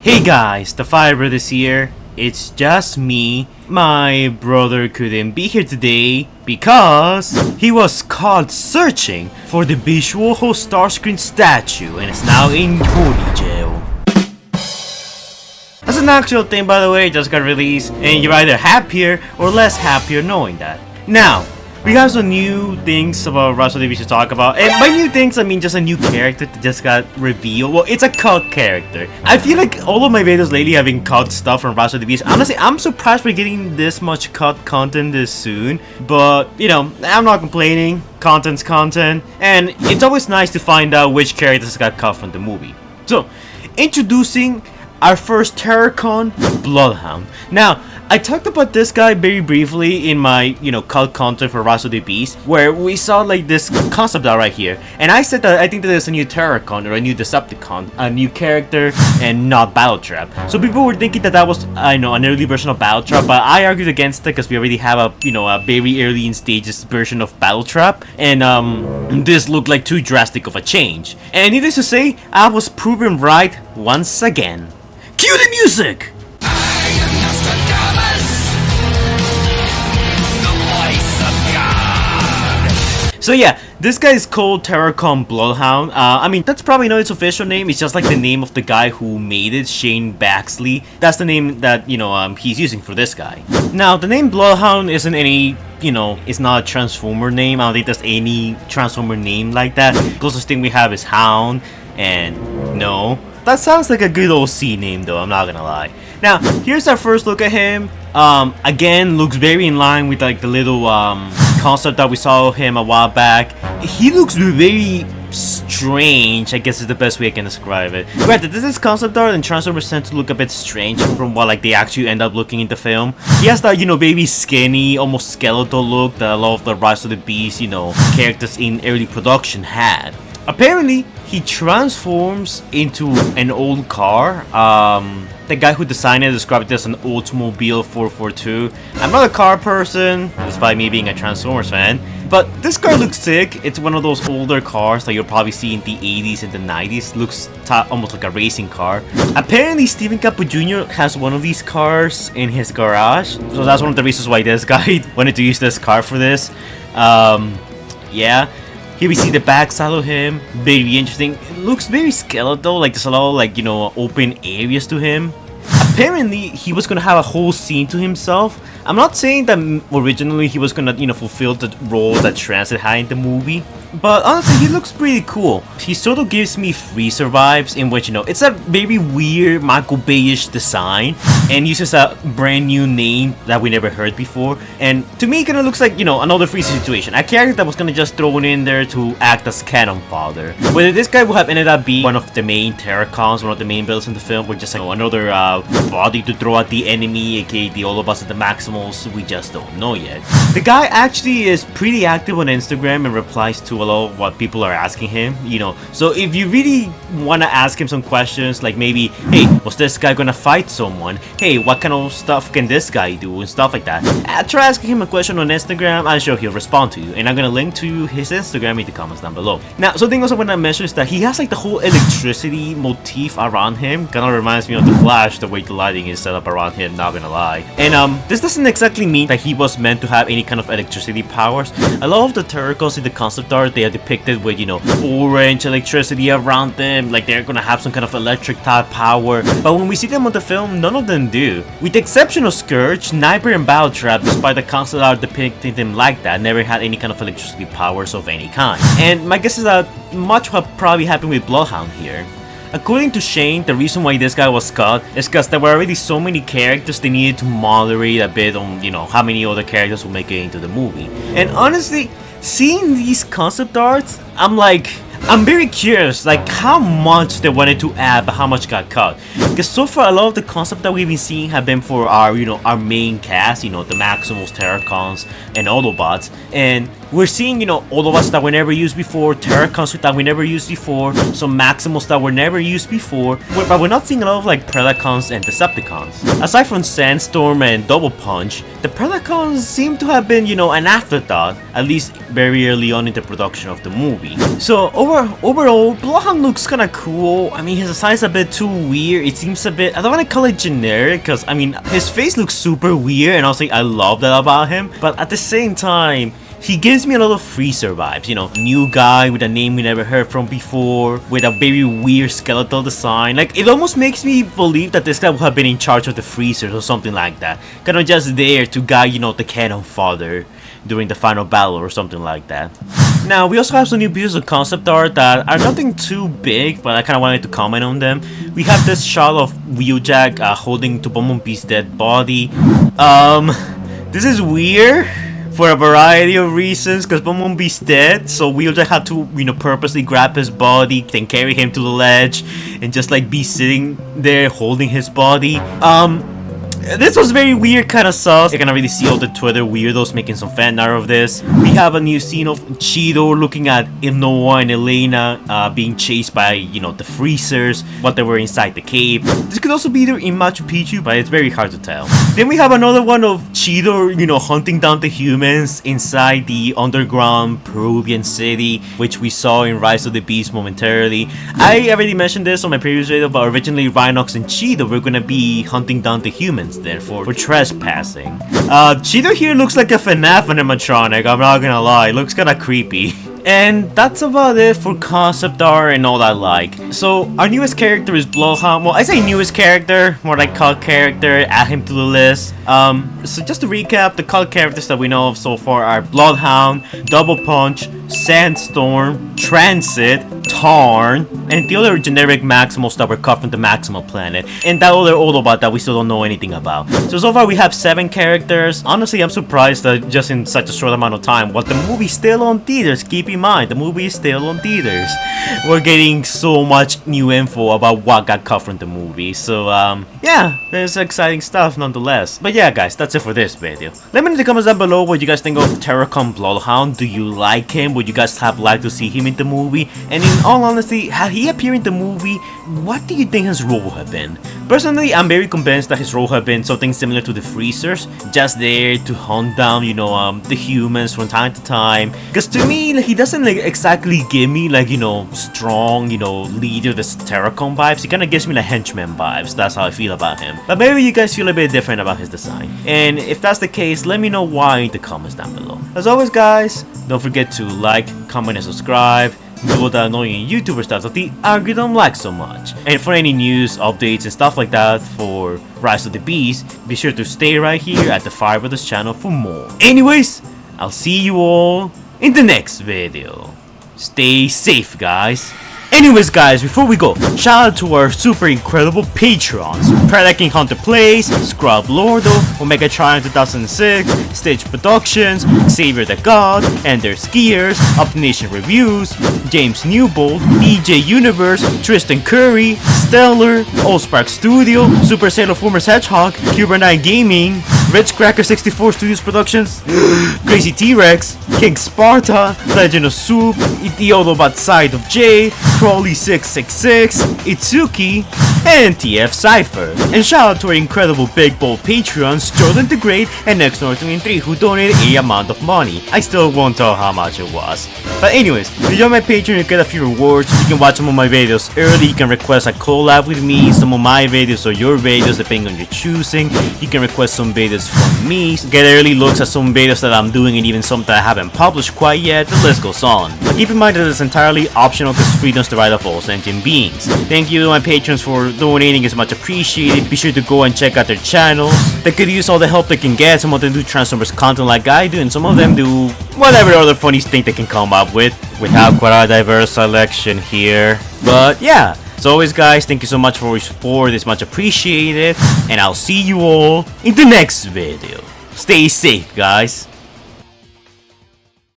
Hey guys, the Fire Brothers here. It's just me. My brother couldn't be here today because he was caught searching for the visual host Starscream statue and is now in Cody jail. That's an actual thing, by the way, it just got released, and you're either happier or less happier knowing that. Now, we have some new things about ROTB to talk about, and by new things I mean just a new character that just got revealed. Well, it's a cult character. I feel like all of my videos lately have been cult stuff from ROTB. Honestly, I'm surprised we're getting this much cult content this soon, but you know, I'm not complaining. Content's content, and it's always nice to find out which characters got cut from the movie. So, introducing our first Terrorcon Bloodhound. Now, I talked about this guy very briefly in my, cult content for ROTB, where we saw like this concept art right here, and I said that I think that there's a new Terrorcon or a new Decepticon, a new character, and not Battletrap. So people were thinking that that was, an early version of Battletrap, but I argued against it because we already have a very early in stages version of Battletrap, and this looked like too drastic of a change. And needless to say, I was proven right once again. Cue the music! So yeah, this guy is called Terrorcon Bloodhound. I mean, that's probably not its official name. It's just like the name of the guy who made it, Shane Baxley. That's the name that, he's using for this guy. Now, the name Bloodhound isn't any, it's not a Transformer name. I don't think there's any Transformer name like that. The closest thing we have is Hound, and no. That sounds like a good old C name though, I'm not gonna lie. Now, here's our first look at him. Again, looks very in line with like the little concept that we saw him a while back. He looks very strange, I guess is the best way I can describe it. Granted, this is concept art and Transformers tend to look a bit strange from what like they actually end up looking in the film. He has that, very skinny, almost skeletal look that a lot of the Rise of the Beast, characters in early production had. Apparently, he transforms into an old car. The guy who designed it described it as an Oldsmobile 442. I'm not a car person, despite me being a Transformers fan, but this car looks sick. It's one of those older cars that you'll probably see in the 80s and the 90s. Looks almost like a racing car. Apparently, Steven Capo Jr. has one of these cars in his garage, so that's one of the reasons why this guy wanted to use this car for this. Yeah. Here we see the backside of him, very interesting. It looks very skeletal, like there's a lot of like, open areas to him. Apparently, he was gonna have a whole scene to himself. I'm not saying that originally he was gonna, fulfill the role that Transit had in the movie, but honestly, he looks pretty cool. He sort of gives me Freezer vibes, in which, it's a very weird Michael Bay-ish design, and uses a brand new name that we never heard before. And to me, it kind of looks like, another Freezer situation. A character that was gonna just thrown in there to act as canon fodder. Whether this guy would have ended up being one of the main Terrorcons, one of the main villains in the film, or just like another body to throw at the enemy, aka the all of us at the Maximals, we just don't know yet. The guy actually is pretty active on Instagram and replies to a lot of what people are asking him, so if you really want to ask him some questions, like maybe, hey, was this guy gonna fight someone? Hey, what kind of stuff can this guy do? And stuff like that. Try asking him a question on Instagram, I'm sure he'll respond to you, and I'm gonna link to his Instagram in the comments down below. Now, something else I want to mention is that he has like the whole electricity motif around him. Kind of reminds me of the Flash, the way the lighting is set up around him, not gonna lie. And this doesn't exactly mean that he was meant to have any kind of electricity powers. A lot of the Terrorcons in the concept art, they are depicted with, orange electricity around them, like they're gonna have some kind of electric type power. But when we see them on the film, none of them do. With the exception of Scourge, Sniper, and Battletrap, despite the concept art depicting them like that, never had any kind of electricity powers of any kind. And my guess is that much what probably happened with Bloodhound here. According to Shane, the reason why this guy was cut is because there were already so many characters they needed to moderate a bit on, how many other characters will make it into the movie. And honestly, seeing these concept arts, I'm very curious, like how much they wanted to add, but how much got cut. Because so far, a lot of the concept that we've been seeing have been for our, our main cast, the Maximals, Terrorcons, and Autobots. And We're seeing, Autobots that were never used before, Terrorcons that we never used before, some Maximals that were never used before, but we're not seeing a lot of like Predacons and Decepticons. Aside from Sandstorm and Double Punch, the Predacons seem to have been, an afterthought, at least very early on in the production of the movie. So overall, Bloodhound looks kinda cool. I mean, his design's a bit too weird. It seems a bit, I don't want to call it generic, because I mean, his face looks super weird, and honestly, I love that about him. But at the same time, he gives me a lot of Freezer vibes, new guy with a name we never heard from before, with a very weird skeletal design. Like, it almost makes me believe that this guy would have been in charge of the Freezers or something like that. Kind of just there to guide, the cannon fodder during the final battle or something like that. Now, we also have some new pieces of concept art that are nothing too big, but I kind of wanted to comment on them. We have this shot of Wheeljack holding to Bumblebee's dead body. This is weird for a variety of reasons, because Bumblebee's dead, so Wheeljack had to, purposely grab his body, then carry him to the ledge, and just like be sitting there holding his body. This was very weird, kind of sus. I can really see all the Twitter weirdos making some fan art of this. We have a new scene of Cheeto looking at Noah and Elena being chased by, the Freezers, what they were inside the cave. This could also be either in Machu Picchu, but it's very hard to tell. Then we have another one of Cheeto, hunting down the humans inside the underground Peruvian city, which we saw in Rise of the Beast momentarily. I already mentioned this on my previous video, but originally Rhinox and Cheeto were gonna be hunting down the humans there for trespassing. Cheeto here looks like a FNAF animatronic, I'm not gonna lie, it looks kinda creepy. And that's about it for concept art and all that like. So our newest character is Bloodhound. Well, I say newest character, more like cult character, add him to the list. So just to recap, the cult characters that we know of so far are Bloodhound, Double Punch, Sandstorm, Transit, Tarn, and the other generic Maximals that were cut from the Maximal planet, and that other Autobot that we still don't know anything about. So far we have 7 characters. Honestly, I'm surprised that just in such a short amount of time, the movie's still on theaters. Keep in mind, the movie is still on theaters. We're getting so much new info about what got cut from the movie. So yeah, there's exciting stuff nonetheless. But yeah guys, that's it for this video. Let me know in the comments down below what you guys think of Terrorcon Bloodhound. Do you like him? Would you guys have liked to see him in the movie? And in all honesty, had he appeared in the movie, what do you think his role would have been? Personally, I'm very convinced that his role had been something similar to the Freezers, just there to hunt down, the humans from time to time. Because to me, like, he doesn't like exactly give me like, strong, leader, this Terrorcon vibes. He kind of gives me like henchman vibes. That's how I feel about him. But maybe you guys feel a bit different about his design. And if that's the case, let me know why in the comments down below. As always guys, don't forget to like, comment, and subscribe. Do all the annoying YouTuber stuff that the algorithm likes so much. And for any news, updates, and stuff like that for Rise of the Beast, be sure to stay right here at the Fire Brothers channel for more. Anyways, I'll see you all in the next video. Stay safe, guys. Anyways guys, before we go, shout out to our super incredible patrons: Predator King Hunter Plays, Scrub Lordo, Omega Trion 2006, Stage Productions, Xavier the God, Ender Skiers, Up Nation Reviews, James Newbold, DJ Universe, Tristan Curry, Stellar, Allspark Studio, Super Sailor Formers Hedgehog, Cuber 9 Gaming, Rich Cracker 64 Studios Productions, Crazy T-Rex, King Sparta, Legend of Soup, The Autobot Side of J, Crawley 666, Itsuki, and TF Cypher. And shout out to our incredible big bold Patreons, Jordan the Great and X23, who donated a amount of money. I still won't tell how much it was. But anyways, if you join my Patreon, you get a few rewards. You can watch some of my videos early. You can request a collab with me, some of my videos or your videos, depending on your choosing. You can request some videos from me, get early looks at some videos that I'm doing, and even some that I haven't published quite yet. The list goes on. But keep in mind that it's entirely optional, because freedom's the right of all sentient beings. Thank you to my patrons for donating, it's much appreciated. Be sure to go and check out their channels. They could use all the help they can get. Some of them do Transformers content like I do, and some of them do whatever other funny thing they can come up with. We have quite a diverse selection here. But yeah, as always guys, thank you so much for your support, it's much appreciated. And I'll see you all in the next video. Stay safe guys.